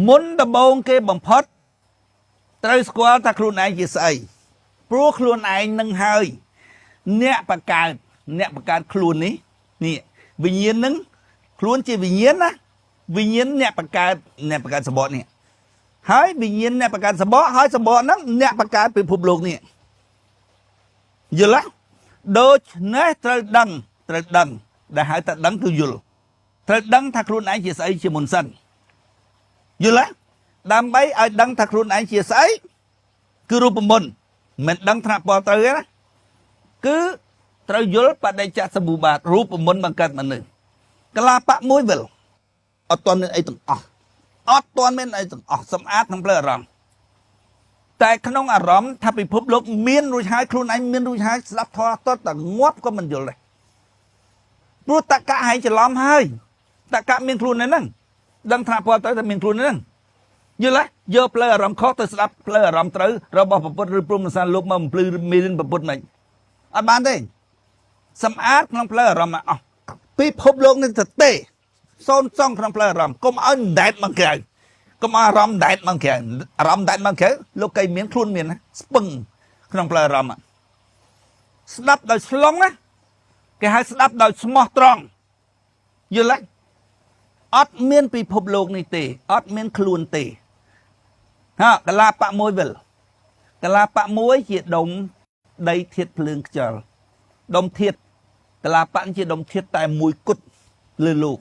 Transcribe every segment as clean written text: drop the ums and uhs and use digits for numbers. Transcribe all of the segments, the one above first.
មុនដំបូងគេបំផុតត្រូវស្គាល់ថាខ្លួនឯងជាស្អីព្រោះខ្លួនឯងនឹងហើយអ្នកបង្កើតខ្លួននេះវិញ្ញាណនឹងខ្លួនជាវិញ្ញាណណាវិញ្ញាណអ្នកបង្កើតសបកនេះហើយវិញ្ញាណអ្នកបង្កើតសបកហើយសបកហ្នឹងអ្នកបង្កើតពិភពលោកនេះយល់ទេដូច្នេះត្រូវដឹងដែលហៅថាដឹងគឺយល់ត្រូវដឹងថាខ្លួនឯងជាស្អីជាមុនសិនយល់ទេដើម្បីឲ្យដឹងថាខ្លួនឯងជាស្អីគឺរូបមន្តមិនដឹងថ្នាក់ពណ៌ត្រូវទេណាគឺត្រូវយល់បដិច្ចសមុបាទរូបមន្តបង្កើតមនុស្សកលាបៈមួយវិលអត់ទាន់មានអីទាំងអស់សម្អាតក្នុងផ្លូវអារម្មណ៍តែក្នុងអារម្មណ៍ថាពិភពលោកមានរួចហើយខ្លួនឯងមានរួចហើយស្ដាប់ធម៌តតតែងាប់ក៏មិនយល់ដែរព្រោះតកៈហែងច្រឡំហើយតកៈមានខ្លួននៅហ្នឹងដឹងថ្នាក់ពណ៌ត្រូវតែមានខ្លួននៅហ្នឹងយល់ទេយកផ្លូវអារម្មណ៍ខុសទៅស្ដាប់ផ្លូវអារម្មណ៍ត្រូវរបស់ពុទ្ធឬព្រហ្មសាលោកមកបំភ្លឺមានពុទ្ធមិនអត់បានទេសម្អាតក្នុងផ្លូវអារម្មណ៍អស់ពិភពលោកនេះទៅទេសូនសងក្នុងផ្លូវអារម្មណ៍កុំឲ្យដែតមកក្រៅកុំឲ្យអារម្មណ៍ដែតមកក្រៅអារម្មណ៍ដែតមកក្រៅលោកកៃមានខ្លួនមានណាស្ពឹងក្នុងផ្លូវអារម្មណ៍ស្ដាប់ដោយស្លងណាគេហៅស្ដាប់ដោយស្មោះត្រង់យល់ទេអត់មានពិភពលោកនេះទេអត់មានខ្លួនទេហាកលាបៈមួយវិលកលាបៈមួយជាដុំដីធាតុភ្លើងខ្យល់ដុំធាតុកលាបៈជាដុំធាតុតែមួយគត់លើលោក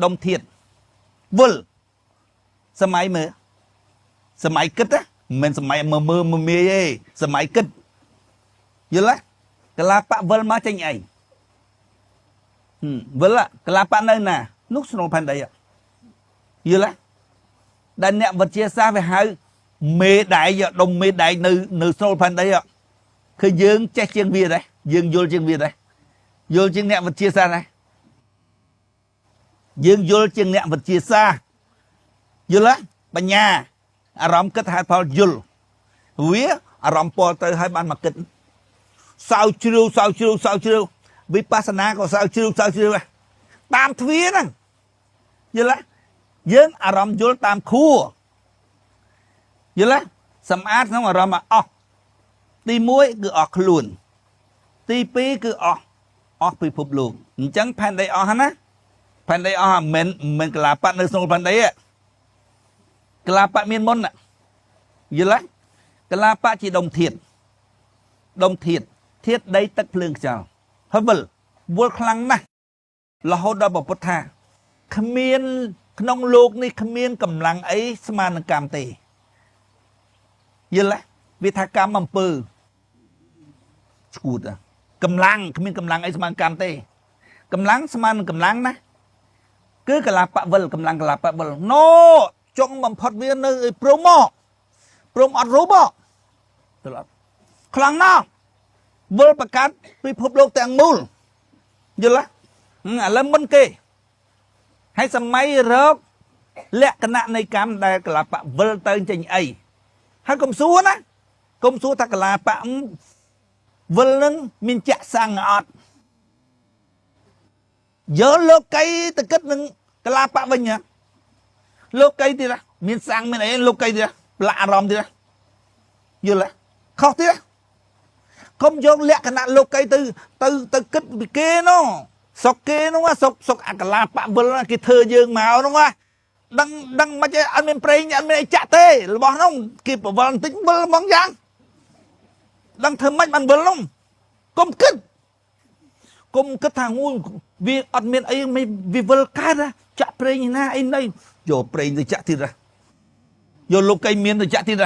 ដុំធាតុវិលសម័យមើលសម័យគិតណាមិនសម័យមើលមាយទេសម័យគិតយល់ទេកលាបៈវិលមកចេញអីវិលកលាបៈនៅណានោះស្នូលផែនដីយល់ទេដែលអ្នកវិទ្យាសាស្ត្រវាហៅមេដែកដុំមេដែកនៅស្នូលផែនដីគឺយើងចេះជាងវាដែរយើងយល់ជាងវាដែរយល់ជាងអ្នកវិទ្យាសាស្ត្រដែរយើងយល់ជាងអ្នកវិទ្យាសាស្ត្រយល់ទេបញ្ញាអារម្មណ៍គិតហេតុផលយល់វាអារម្មណ៍ពលទៅឲ្យបានមកគិតសៅជ្រាវវិបស្សនាក៏សៅជ្រាវតាមទ្វាហ្នឹងយល់ទេយើងអារម្មណ៍យល់តាមខួរយល់ទេសម្អាតក្នុងអារម្មណ៍អស់ទី1គឺអស់ខ្លួនទី2គឺអស់ពិភពលោកអញ្ចឹងផែនដីអស់ណាផែនដីអស់មិនកលាបៈនៅស្នូលផែនដីទេកលាបៈមានមុនយល់ទេកលាបៈជាដុំធាតុធាតុដីទឹកភ្លើងខ្យល់ហើយវល់ខ្លាំងណាស់រហូតដល់ពុទ្ធថាគ្មានក្នុងលោកនេះគ្មានកម្លាំងអីស្មើនឹងកម្មទេយល់ទេវាថាកម្មអំពើឈួតកម្លាំងគ្មានកម្លាំងអីស្មើនឹងកម្មទេកម្លាំងស្មើនឹងកម្លាំងណាគឺកលាបៈវិលកម្លាំងកលាបៈវិលណូចុងបំផុតវានៅព្រមអត់រូបទៅអត់ខ្លាំងណាស់វិលប្រកាសពិភពលោកទាំងមូលយល់ទេឥឡូវមុនគេហើយសម័យរកលក្ខណៈនៃកម្មដែលកលាបៈវិលទៅចេញអីហើយកុំសួរណាកុំសួរថាកលាបៈវិលនឹងមានចាក់សាំងអត់យកលោកីទៅគិតនឹងកលាបៈវិញលោកីទៀតមានសាំងមានអីលោកីទៀតប្រឡាក់អារម្មណ៍ទៀតយល់ទេខុសទៀតកុំយកលក្ខណៈលោកីទៅគិតពីគេនោះសុកគេនោះសុកអកលាបៈវិលគេធ្វើយើងមកនោះដឹងមិនអត់មានប្រេងអត់មានអីចាក់ទេរបស់នោះគេប្រវល់បន្តិចវិលហ្មងយ៉ាងដឹងធ្វើម៉េចបានវិលនោះកុំគិតថាងួយវាអត់មានអីវាវិលកើតចាក់ប្រេងណាអីណីយកប្រេងទៅចាក់ទៀតយកលោកីមានទៅចាក់ទៀត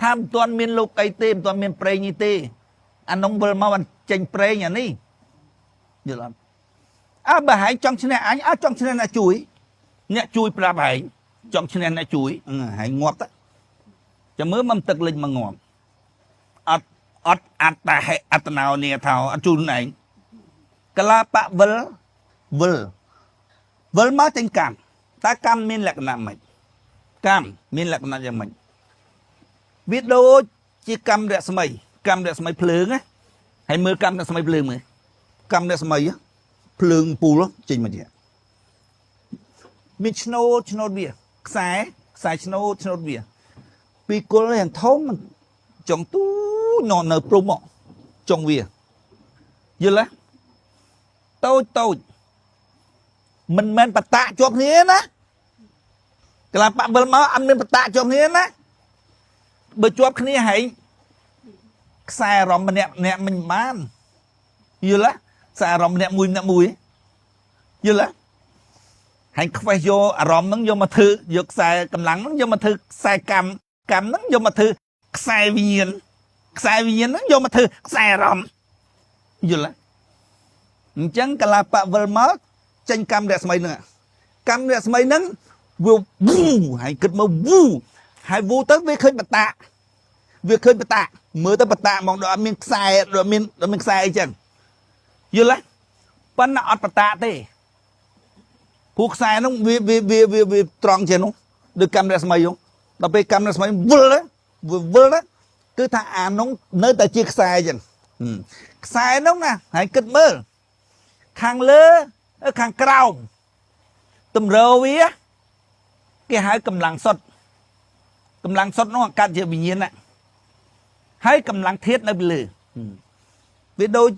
ថាមិនទាន់មានលោកីទេមិនទាន់មានប្រេងនេះទេអានោះវិលមកបានចេញប្រេងអានេះយល់អត់បើហែងចង់ឈ្នះអញចង់ឈ្នះអ្នកជួយប្រាប់ហែងចង់ឈ្នះអ្នកជួយហែងងាប់ទៅចាំមើលមិនទឹកលិចមកងាប់អត់អត្តណោនីថាអត់ជួយឯងកលាបៈវិលមកចេញកម្មតើកម្មមានលក្ខណៈម៉េចកម្មមានលក្ខណៈយ៉ាងម៉េចវាដូចជាកម្មរស្មីភ្លើងណាហើយមើលកម្មរស្មីភ្លើងមើលកម្មរស្មីភ្លើងពូលចេញមកទៀត មានឆ្នោតវាខ្សែឆ្នោតវាពីគល់យ៉ាងធំចង់ទូនៅព្រំមកចង់វាយល់ទេតូចមិនមែនបតាក់ជាប់គ្នាណាកលាបវិលមកអត់មានបតាក់ជាប់គ្នាណាបើជាប់គ្នាហើយខ្សែអារម្មណ៍ម្នាក់មិនបានយល់ទេខ្សែអារម្មណ៍ម្នាក់មួយយល់ទេហើយខ្វេះយកអារម្មណ៍ហ្នឹងយកមកធ្វើយកខ្សែកម្លាំងហ្នឹងយកមកធ្វើខ្សែកម្មហ្នឹងយកមកធ្វើខ្សែវិញ្ញាណហ្នឹងយកមកធ្វើខ្សែអារម្មណ៍យល់ទេអញ្ចឹងកលាបវិលមកចេញកម្មរស្មីហ្នឹងវាវូហើយគិតមកវូហើយវូទៅវាឃើញបតាមើលទៅបតាហ្មងដល់អត់មានខ្សែដល់មានខ្សែអីចឹងយល់ទេប៉ុន្តែអត់បតាទេព្រោះខ្សែនោះវាត្រង់ជាងនោះដូចកម្មរស្មីនោះដល់ពេលកម្មរស្មីវិលគឺថាអានោះនៅតែជាខ្សែចឹងខ្សែនោះណាហើយគិតមើលខាងលើខាងក្រោមតម្រូវវាគេហៅកម្លាំងសុទ្ធនោះកាត់ជាវិញ្ញាណណាហើយកម្លាំងធាតុនៅពីលើវាដូច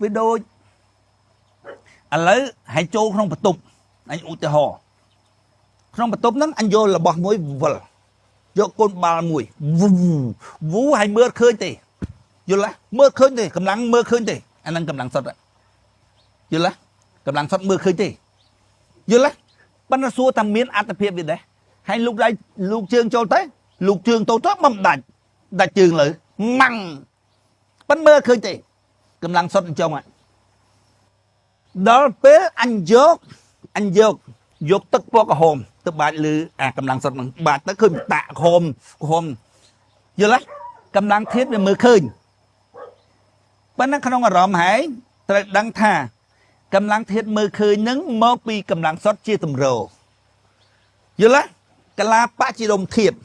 ឥឡូវហើយចូលក្នុងបន្ទប់អញឧទាហរណ៍ក្នុងបន្ទប់ហ្នឹងអញយករបស់មួយវិលយកកូនបាល់មួយវូហើយមើលឃើញទេយល់ទេមើលឃើញទេកម្លាំងមើលឃើញទេអាហ្នឹងកម្លាំងសុទ្ធយល់ទេកម្លាំងសុទ្ធមើលឃើញទេយល់ទេប៉ុន្តែសួរថាមានអត្ថភាពវាដែរហើយលោកជើងចូលទៅលោកជើងទៅបំដាច់ជើងលើម៉ាំងប៉ុន្តែមើលឃើញទេកម្លាំងសុទ្ធអញ្ចឹងដល់ពេលអញយកទឹកពណ៌ក្រហមទៅបាចលើអាកម្លាំងសុទ្ធហ្នឹងបាចទៅឃើញតាក់ក្រហមយល់ទេកម្លាំងធាតុវាមើលឃើញប៉ុន្តែក្នុងអារម្មណ៍ហើយត្រូវដឹងថាកម្លាំងធាតុមើលឃើញហ្នឹងមកពីកម្លាំងសុទ្ធជាតម្រូវយល់ទេកលាបៈជាដុំធាតុ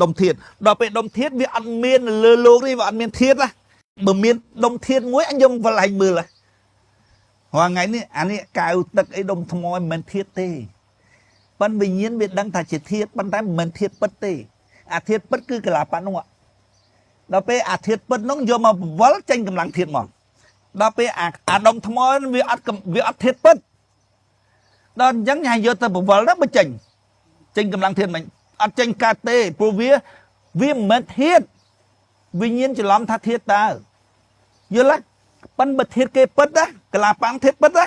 ដល់ពេលដុំធាតុវាអត់មាននៅលើលោកនេះវាអត់មានធាតុណាបើមានដុំធាតុមួយអញយកវល់ឲ្យមើលរាល់ថ្ងៃនេះអានេះកៅទឹកអីដុំថ្មមិនមែនធាតុទេប៉ុន្តែវិញ្ញាណវាដឹងថាជាធាតុប៉ុន្តែមិនមែនធាតុពិតទេអាធាតុពិតគឺកលាបៈនោះដល់ពេលអាធាតុពិតនោះយកមកវល់ចេញកម្លាំងធាតុមកដល់ពេលអាដុំថ្មវាអត់ធាតុពិតដល់អញ្ចឹងហើយយកទៅបវល់ទៅបើចេញកម្លាំងធាតុមិនអត់ចេញកាត់ទេព្រោះវាមិនមែនធាតុវិញ្ញាណច្រឡំថាធាតុតើយល់ទេប៉ុន្តែបើធាតុគេពិតណាកលាបាំងធាតុពិតណា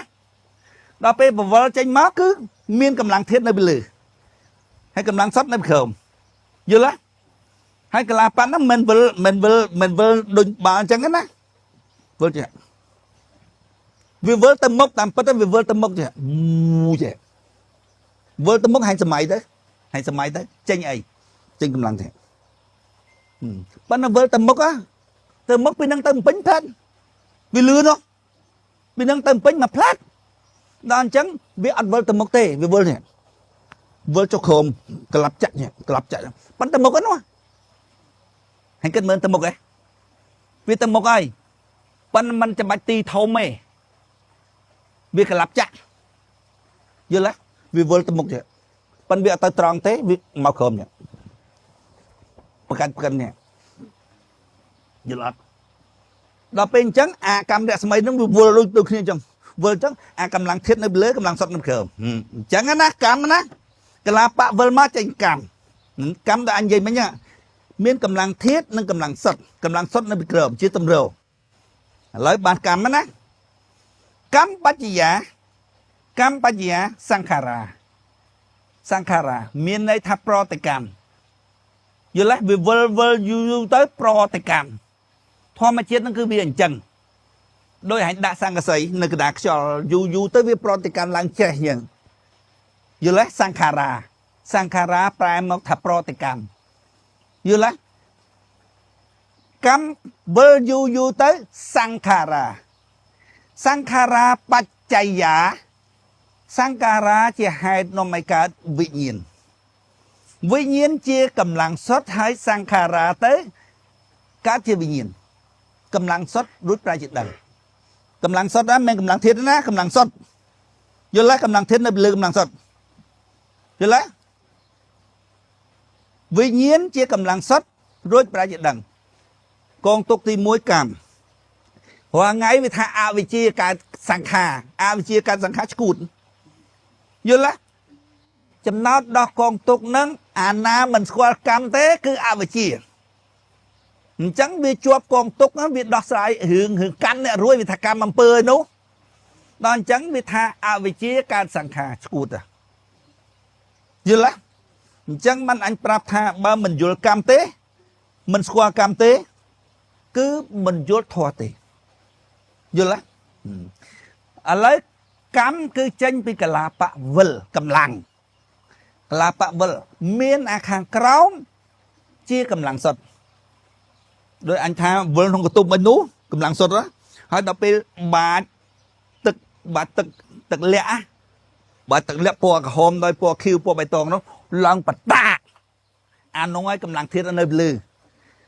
ដល់ពេលបវល់ចេញមកគឺមានកម្លាំងធាតុនៅពីលើហើយកម្លាំងសុទ្ធនៅពីក្រោមយល់ទេហើយកលាបាំងហ្នឹងមិនវិលដូចបាល់អញ្ចឹងណាវិលចេះវាវិលទៅមុខតាមពិតទៅវាវិលទៅមុខចេះចេះវិលទៅមុខហើយសម័យទៅចេញអីចេញកម្លាំងទេប៉ុន្តែវិលទៅមុខពីនឹងទៅពេញផ្លាត់វាលឿននោះពីនឹងទៅពេញមកផ្លាត់ដល់អញ្ចឹងវាអត់វិលទៅមុខទេវាវិលនេះវិលចុះក្រោមក្លាប់ចាក់ប៉ុន្តែមុខហ្នឹងហើយគិតមើលទៅមុខវាទៅមុខហើយប៉ុន្តែมันចាំបាច់ទីធំទេវាក្លាប់ចាក់យល់ទេវាវិលទៅមុខទេប៉ុន្តែវាអត់ទៅត្រង់ទេវាមកក្រោមនេះប្រកាន់នេះយល់អត់ដល់ពេលអញ្ចឹងអាកម្មរស្មីហ្នឹងវាវិលដូចគ្នាអញ្ចឹងវិលអញ្ចឹងអាកម្លាំងធាតុនៅលើកម្លាំងសុទ្ធនៅក្រោមអញ្ចឹងណាកម្មណាកលាបៈវិលមកចេញកម្មដែលអញនិយាយមិញមានកម្លាំងធាតុនិងកម្លាំងសុទ្ធនៅពីក្រោមជាតម្រូវឥឡូវបានកម្មណាកម្មបច្ចយាសង្ខារាមានន័យថាប្រតិកម្មយល់ទេវាវិលយូរទៅប្រតិកម្មធម្មជាតិហ្នឹងគឺវាអញ្ចឹងដោយហែងដាក់សង្កសីនៅកណ្ដាលខ្យល់យូរទៅវាប្រតិកម្មឡើងចេះអញ្ចឹងយល់ទេសង្ខារាប្រែមកថាប្រតិកម្មយល់ទេកម្មវិលយូរទៅសង្ខារាបច្ចយាសង្ខារាជាហេតុនាំឲ្យកើតវិញ្ញាណជាកម្លាំងសុទ្ធហើយសង្ខារាទៅកើតជាវិញ្ញាណកម្លាំងសុទ្ធរួចប្រែជាដឹងកម្លាំងសុទ្ធណាមិនកម្លាំងធាតុណាកម្លាំងសុទ្ធយល់ទេកម្លាំងធាតុនៅលើកម្លាំងសុទ្ធ chứ lấy vì nhiên chia cầm lăng sắt rồi pra gì đằng con tục thì mối cảm hoa ngay vì tha a vì chia cả sang khà a vì chia cả sang khà cụt chứ lấy chấm nó đo con tục nâng na mình qua cam thế cứ a vì chia chẳng vì chuột con tục nó vì đo sai hưởng căn này rồi vì thà cam mầm pơi nú đòn chẳng vì tha a vì chia cả sang khà cụt à chứ lấy chẳng mình anh prap tha ba mình vô cam tế mình qua cam tế cứ mình vô thua tế vô lá lấy cam cứ tranh vì cả là bạ vل cầm lăng là bạ vl miên à khang crom chia cầm lăng sọt rồi anh tha vl không có tụm bên nú cầm lăng sọt đó hỏi đọc về bà tực lẽ bà tực lẽ po cả hôm đôi po kêu po bài tòng nó lăng bật ta anh nói cầm lăng thiết ở nơi lư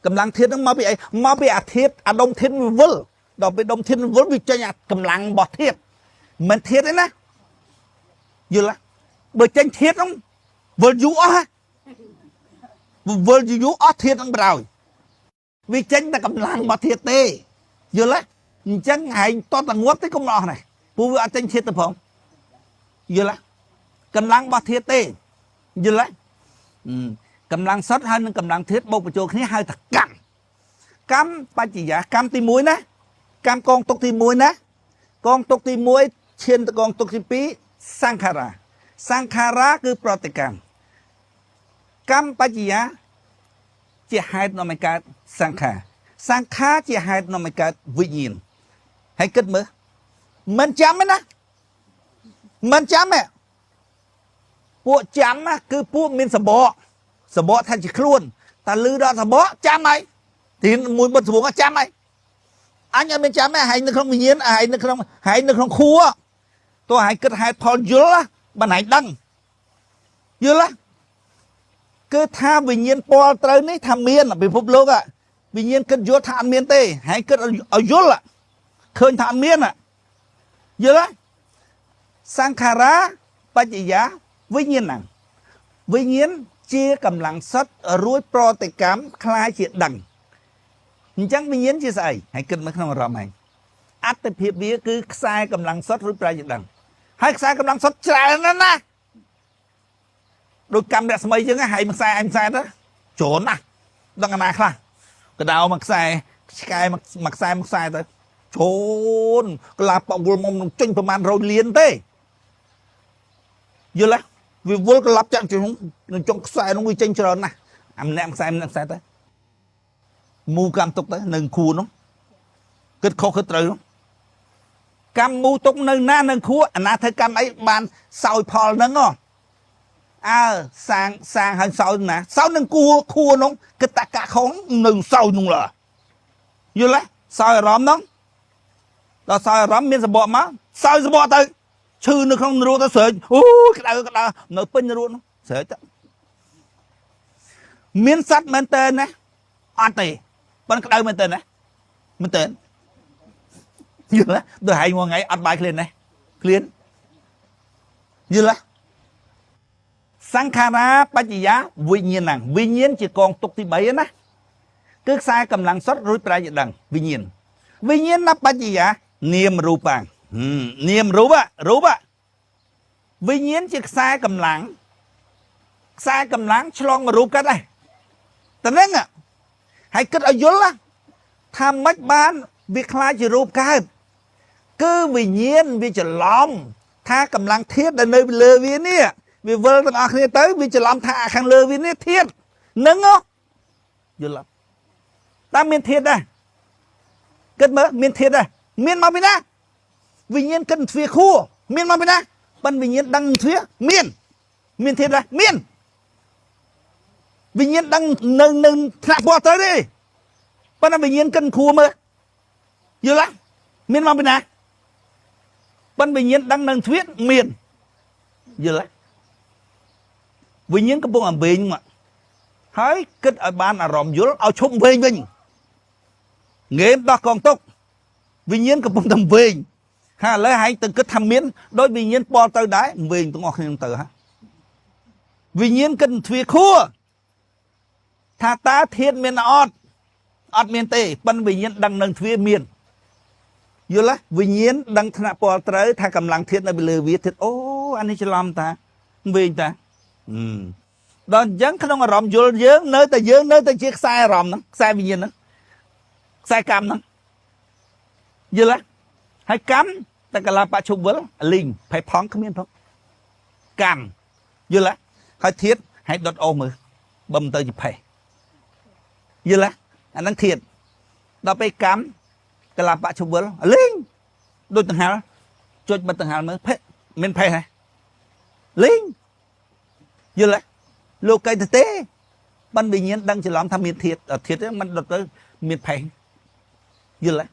cầm lăng thiết nó mà bị thiết đông thiết vl đọc về đông thiết vl vì cho nhà cầm lăng bọt thiết mình thiết đấy nè vừa là bởi tranh thiết không vl dụ á vl dụ á thiết không rồi vì tranh ta cầm lăng bọt thiết tê vừa là chẳng hay to là ngót tới công nọ này bố vừa tranh thiết tập không vừa là cầm lăng bọt thiết tê vừa là cầm lăng sắt hơn cầm lăng thiết bốc vào chỗ này hơi thật cam ba chỉ giả cam tí muối nè cam con tóc tí muối nè con tóc tí muối trên con tóc tí pí sankhara cứ protekam cam ba chỉ giả chỉ hai nó mới cả sankha chỉ hai nó mới cả vị nhiên hay kết mới mình chấm ấy nè mình chấm ấy bộ chấm á cứ bộ mình sờ bọ thành chỉ luôn ta lư đó sờ bọ chấm ấy thì mùi bật xuống chấm ấy anh em mình chấm ấy hay nó không bị nhiên hay nó không khua tôi hay kết hai thon dứa lá bạn hãy đăng dứa lá cứ tha vì nhiên po tới ní tham miên là bị phục lốc ạ vì nhiên kết dứa tham miên tê hay kết ở dứa là khơi tham miên ạ dứa lá sankhara ba chỉ giá với nhiên nặng với nhiên chia cầm lăng sắt ruồi pro tệ cám khai chuyện đằng chẳng vì nhiên chia sẻ hãy kinh mới không rõ mày ắt tập hiệp vía cứ sai cầm lăng sắt ruồi pro chuyện đằng hay sai cầm lăng sắt trái nó nè đôi cầm đẹp mấy chứ hay mà sai anh sai đó trốn à đang làm khác cái đào mặc sai cái mặc sai tới trốn là bọc vô mông tranhประมาณ rồi liền thế vừa là vì vô cái lắp chạm chúng trong sai nó nguy tranh chờ nè em sai tới mu cam tục tới nâng khu nó kết khô kết trời nó cam mu tục nâng na nâng khu anh thấy cam ấy bàn soi phò nâng không sang hơn sau nè sau nâng khu nó cái ta cả khốn nâng sau nung là vừa lấy soi róm nó đó soi róm miếng sờ bọ má soi sờ bọ tới chư nó không rô ta sợ cái đó nó pin rô nó sợ chắc miếng sắt men tên nè ăn tì bên cái đâu men tên nè men tên như là tôi hay mua ngày ăn bài lên này liền như là sankhara ba chỉ giá vị nhiên chỉ còn tục thì bảy á cứ sai cầm lăng sắt rồi pra gì đằng vị nhiên nó ba chỉ giá niệm rupang niệm rupa vì nhiên chỉ sai cầm lăng chlong mà rup cái đây ta nên à hãy kết ở dưới là tham mất ban việc khai chỉ rup cái cứ vì nhiên vì chỉ lòng tha cầm lăng thiết ở nơi lơ viên nè vì vơ tao ăn kia tới vì chỉ lòng tha khang lơ viên nè thiết nâng không dưới là ta miên thiết đây kết mới miên thiết đây miên mau bên đây vì nhiên cần phía khu miên mau bên đây ban vì nhiên đăng phía miên thiết đây miên vì nhiên đăng nâng thạc qua tới đi ban vì nhiên cần khu mà vừa lắm miên mau bên này ban vì nhiên đăng nâng thuyết miên vừa lắm vì nhiên cái bông làm bình mà hãy kết ở ban ở ròm dưới ở chung về mình nghe đó còn tốt vì nhiên cái bông tầm về ha lấy hai từng cái tham miến đối vì nhiên po tới đáy về tôi ngọt hơn từ ha วิญญาณกันทวีคั่วถ้าตาเทียนเมียนอดเมียนเตปันวิญญาณดังนังทวีเมียนอยู่ละวิญญาณดังธนาปอตรถ้ากำลังเทียนในเบลวีเทียนโอ้อันนี้จะลำตาเวงตาดอนยังขนมอารมณ์อยู่เยอะเนื้อแต่เชี่ยสายอารมณ์นั้นสายวิญญาณนั้นสายกรรมนั้นอยู่ละให้กรรมแต่กลาปะชุบเวลลิงไปพ้องขมิ้นพ้องกรรมอยู่ละให้เทียนให้ดดโอมือบำเตยจิบไปอยู่ละอันนั้นเทียนเราไปกรรมกลาปะชุบเวลลิงโดนต่างหากจุดมาต่างหากมือเพมันไปไหนลิงอยู่ละโลกไกตเต้บันวิญญาณดังฉลองทำมีเทียดเทียดมันดดเลยมีไผ่ยืนละ